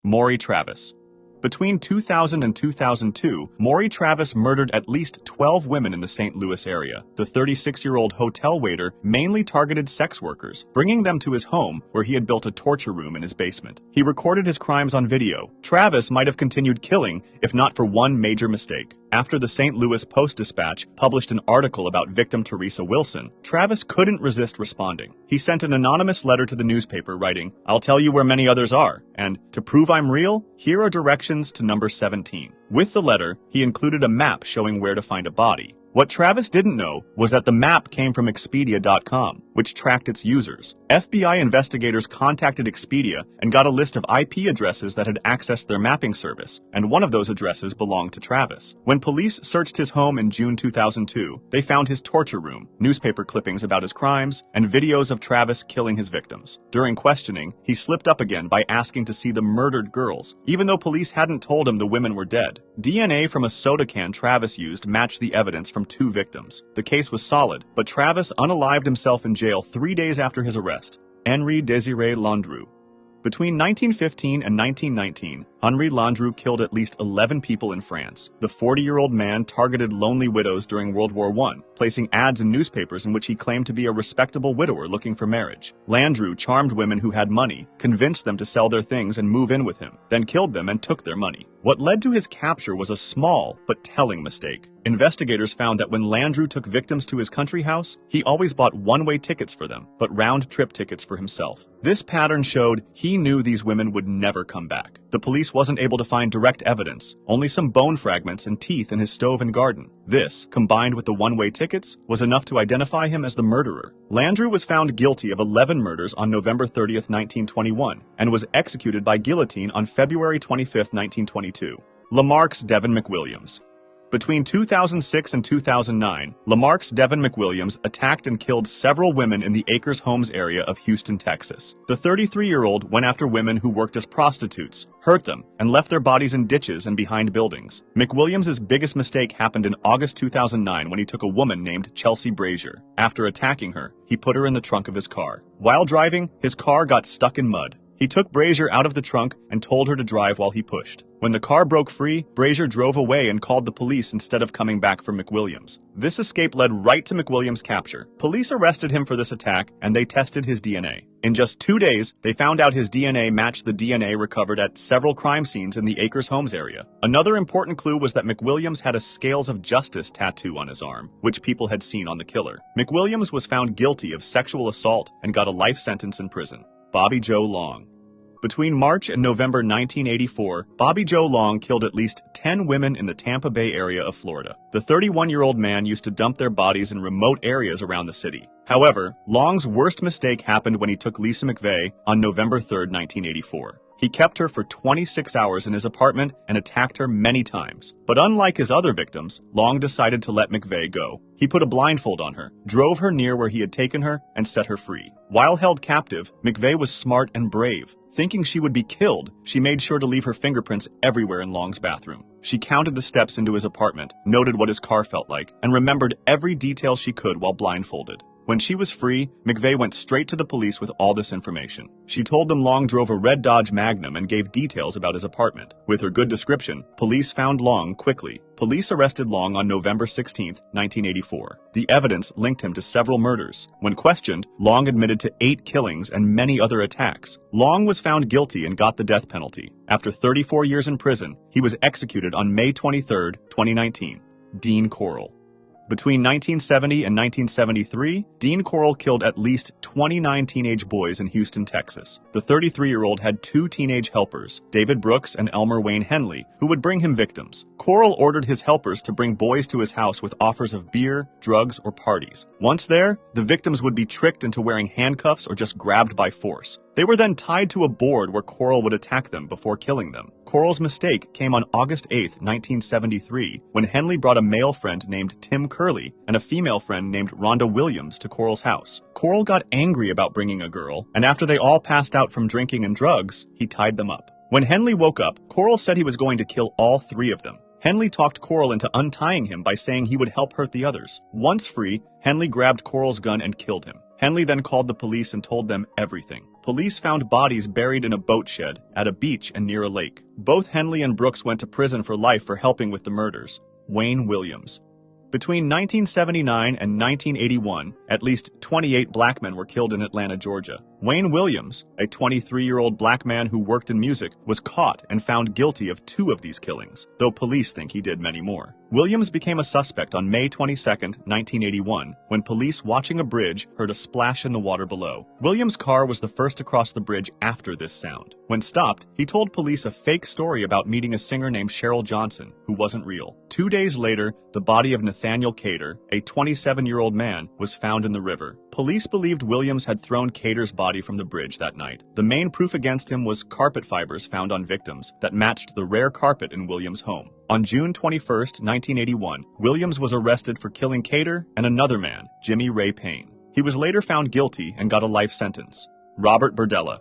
Maury Travis. Between 2000 and 2002, Maury Travis murdered at least 12 women in the St. Louis area. The 36-year-old hotel waiter mainly targeted sex workers, bringing them to his home where he had built a torture room in his basement. He recorded his crimes on video. Travis might have continued killing if not for one major mistake. After the St. Louis Post-Dispatch published an article about victim Teresa Wilson, Travis couldn't resist responding. He sent an anonymous letter to the newspaper writing, "I'll tell you where many others are, and to prove I'm real, here are directions to number 17. With the letter, he included a map showing where to find a body. What Travis didn't know was that the map came from Expedia.com, which tracked its users. FBI investigators contacted Expedia and got a list of IP addresses that had accessed their mapping service, and one of those addresses belonged to Travis. When police searched his home in June 2002, they found his torture room, newspaper clippings about his crimes, and videos of Travis killing his victims. During questioning, he slipped up again by asking to see the murdered girls, even though police hadn't told him the women were dead. DNA from a soda can Travis used matched the evidence from 2 victims. The case was solid, but Travis unalived himself in jail 3 days after his arrest. Henri Désiré Landru. Between 1915 and 1919, Henri Landru killed at least 11 people in France. The 40-year-old man targeted lonely widows during World War I, placing ads in newspapers in which he claimed to be a respectable widower looking for marriage. Landru charmed women who had money, convinced them to sell their things and move in with him, then killed them and took their money. What led to his capture was a small but telling mistake. Investigators found that when Landru took victims to his country house, he always bought one-way tickets for them, but round-trip tickets for himself. This pattern showed he knew these women would never come back. The police wasn't able to find direct evidence, only some bone fragments and teeth in his stove and garden. This, combined with the one-way tickets, was enough to identify him as the murderer. Landru was found guilty of 11 murders on November 30th, 1921, and was executed by guillotine on February 25th, 1922. Lamarck's Devin McWilliams. Between 2006 and 2009, Lamarck's Devin McWilliams attacked and killed several women in the Acres Homes area of Houston, Texas. The 33-year-old went after women who worked as prostitutes, hurt them, and left their bodies in ditches and behind buildings. McWilliams' biggest mistake happened in August 2009 when he took a woman named Chelsea Brazier. After attacking her, he put her in the trunk of his car. While driving, his car got stuck in mud. He took Brazier out of the trunk and told her to drive while he pushed. When the car broke free, Brazier drove away and called the police instead of coming back for McWilliams. This escape led right to McWilliams' capture. Police arrested him for this attack, and they tested his DNA. In just 2 days, they found out his DNA matched the DNA recovered at several crime scenes in the Acres Homes area. Another important clue was that McWilliams had a Scales of Justice tattoo on his arm, which people had seen on the killer. McWilliams was found guilty of sexual assault and got a life sentence in prison. Bobby Joe Long. Between March and November 1984, Bobby Joe Long killed at least 10 women in the Tampa Bay area of Florida. The 31-year-old man used to dump their bodies in remote areas around the city. However, Long's worst mistake happened when he took Lisa McVeigh on November 3, 1984. He kept her for 26 hours in his apartment and attacked her many times. But unlike his other victims, Long decided to let McVeigh go. He put a blindfold on her, drove her near where he had taken her, and set her free. While held captive, McVeigh was smart and brave. Thinking she would be killed, she made sure to leave her fingerprints everywhere in Long's bathroom. She counted the steps into his apartment, noted what his car felt like, and remembered every detail she could while blindfolded. When she was free, McVeigh went straight to the police with all this information. She told them Long drove a red Dodge Magnum and gave details about his apartment. With her good description, police found Long quickly. Police arrested Long on November 16, 1984. The evidence linked him to several murders. When questioned, Long admitted to 8 killings and many other attacks. Long was found guilty and got the death penalty. After 34 years in prison, he was executed on May 23, 2019. Dean Corll. Between 1970 and 1973, Dean Corll killed at least 29 teenage boys in Houston, Texas. The 33-year-old had 2 teenage helpers, David Brooks and Elmer Wayne Henley, who would bring him victims. Corll ordered his helpers to bring boys to his house with offers of beer, drugs, or parties. Once there, the victims would be tricked into wearing handcuffs or just grabbed by force. They were then tied to a board where Corll would attack them before killing them. Corll's mistake came on August 8, 1973, when Henley brought a male friend named Tim Curley and a female friend named Rhonda Williams to Corll's house. Corll got angry about bringing a girl, and after they all passed out from drinking and drugs, he tied them up. When Henley woke up, Corll said he was going to kill all 3 of them. Henley talked Corll into untying him by saying he would help hurt the others. Once free, Henley grabbed Corll's gun and killed him. Henley then called the police and told them everything. Police found bodies buried in a boat shed, at a beach and near a lake. Both Henley and Brooks went to prison for life for helping with the murders. Wayne Williams. Between 1979 and 1981, at least 28 black men were killed in Atlanta, Georgia. Wayne Williams, a 23-year-old black man who worked in music, was caught and found guilty of 2 of these killings, though police think he did many more. Williams became a suspect on May 22, 1981, when police watching a bridge heard a splash in the water below. Williams' car was the first to cross the bridge after this sound. When stopped, he told police a fake story about meeting a singer named Cheryl Johnson, who wasn't real. 2 days later, the body of Nathaniel Cater, a 27-year-old man, was found in the river. Police believed Williams had thrown Cater's body from the bridge that night. The main proof against him was carpet fibers found on victims that matched the rare carpet in Williams' home. On June 21, 1981, Williams was arrested for killing Cater and another man, Jimmy Ray Payne. He was later found guilty and got a life sentence. Robert Berdella.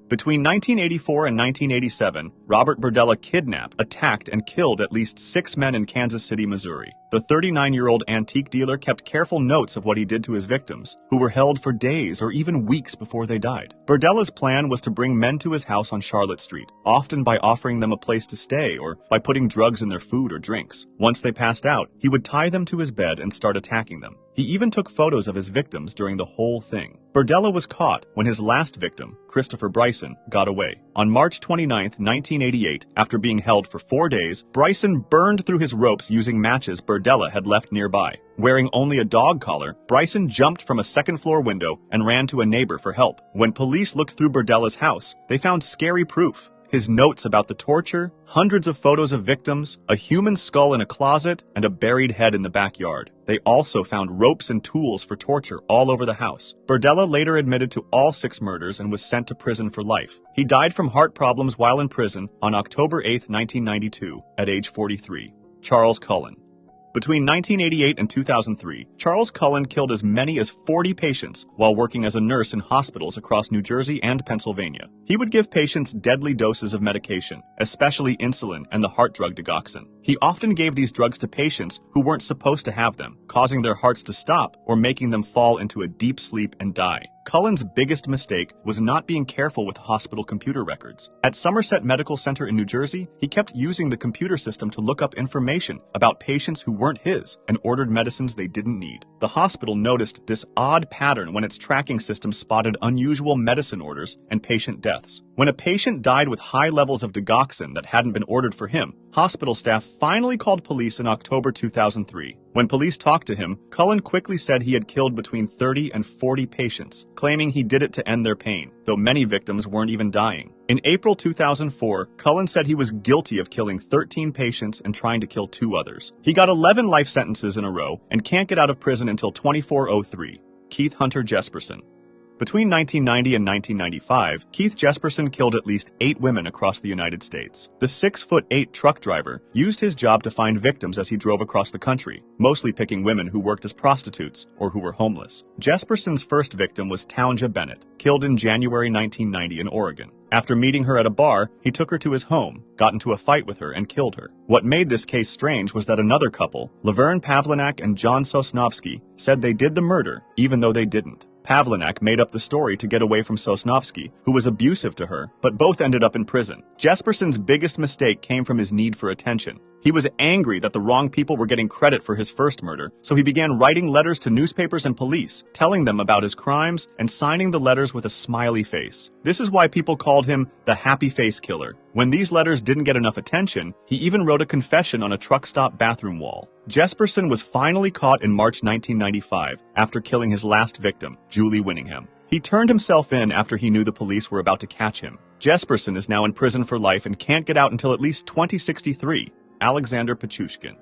Between 1984 and 1987, Robert Berdella kidnapped, attacked, and killed at least 6 men in Kansas City, Missouri. The 39-year-old antique dealer kept careful notes of what he did to his victims, who were held for days or even weeks before they died. Berdella's plan was to bring men to his house on Charlotte Street, often by offering them a place to stay or by putting drugs in their food or drinks. Once they passed out, he would tie them to his bed and start attacking them. He even took photos of his victims during the whole thing. Berdella was caught when his last victim, Christopher Bryson, got away. On March 29, 1988, after being held for 4 days, Bryson burned through his ropes using matches Berdella had left nearby. Wearing only a dog collar, Bryson jumped from a second-floor window and ran to a neighbor for help. When police looked through Berdella's house, they found scary proof. His notes about the torture, hundreds of photos of victims, a human skull in a closet, and a buried head in the backyard. They also found ropes and tools for torture all over the house. Berdella later admitted to all 6 murders and was sent to prison for life. He died from heart problems while in prison on October 8, 1992, at age 43. Charles Cullen. Between 1988 and 2003, Charles Cullen killed as many as 40 patients while working as a nurse in hospitals across New Jersey and Pennsylvania. He would give patients deadly doses of medication, especially insulin and the heart drug digoxin. He often gave these drugs to patients who weren't supposed to have them, causing their hearts to stop or making them fall into a deep sleep and die. Cullen's biggest mistake was not being careful with hospital computer records. At Somerset Medical Center in New Jersey, he kept using the computer system to look up information about patients who weren't his and ordered medicines they didn't need. The hospital noticed this odd pattern when its tracking system spotted unusual medicine orders and patient deaths. When a patient died with high levels of digoxin that hadn't been ordered for him, hospital staff finally called police in October 2003. When police talked to him, Cullen quickly said he had killed between 30 and 40 patients, claiming he did it to end their pain, though many victims weren't even dying. In April 2004, Cullen said he was guilty of killing 13 patients and trying to kill 2 others. He got 11 life sentences in a row and can't get out of prison until 2403. Keith Hunter Jesperson. Between 1990 and 1995, Keith Jesperson killed at least 8 women across the United States. The 6'8" truck driver used his job to find victims as he drove across the country, mostly picking women who worked as prostitutes or who were homeless. Jesperson's first victim was Townja Bennett, killed in January 1990 in Oregon. After meeting her at a bar, he took her to his home, got into a fight with her, and killed her. What made this case strange was that another couple, Laverne Pavlinak and John Sosnovsky, said they did the murder, even though they didn't. Pavlinak made up the story to get away from Sosnovsky, who was abusive to her, but both ended up in prison. Jesperson's biggest mistake came from his need for attention. He was angry that the wrong people were getting credit for his first murder, so he began writing letters to newspapers and police, telling them about his crimes and signing the letters with a smiley face. This is why people called him the Happy Face Killer. When these letters didn't get enough attention, he even wrote a confession on a truck stop bathroom wall. Jesperson was finally caught in March 1995 after killing his last victim, Julie Winningham. He turned himself in after he knew the police were about to catch him. Jesperson is now in prison for life and can't get out until at least 2063. Alexander Pichushkin.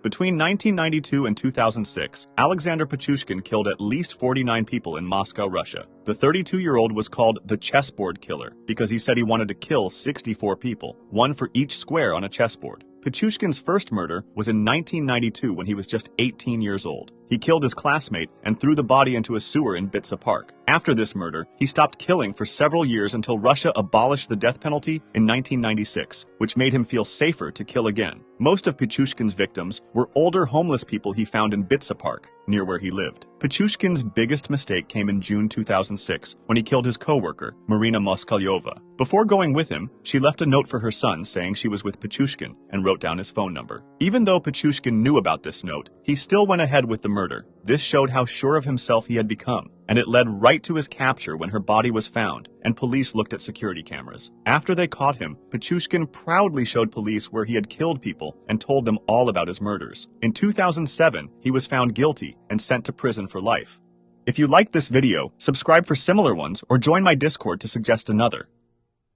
Between 1992 and 2006, Alexander Pichushkin killed at least 49 people in Moscow, Russia. The 32-year-old was called the chessboard killer because he said he wanted to kill 64 people, one for each square on a chessboard. Pichushkin's first murder was in 1992 when he was just 18 years old. He killed his classmate and threw the body into a sewer in Bitsa Park. After this murder, he stopped killing for several years until Russia abolished the death penalty in 1996, which made him feel safer to kill again. Most of Pichushkin's victims were older homeless people he found in Bitsa Park, near where he lived. Pichushkin's biggest mistake came in June 2006 when he killed his co-worker, Marina Moskalyova. Before going with him, she left a note for her son saying she was with Pichushkin and wrote down his phone number. Even though Pichushkin knew about this note, he still went ahead with the murder. This showed how sure of himself he had become, and it led right to his capture when her body was found, and police looked at security cameras. After they caught him, Pichushkin proudly showed police where he had killed people and told them all about his murders. In 2007, he was found guilty and sent to prison for life. If you liked this video, subscribe for similar ones or join my Discord to suggest another.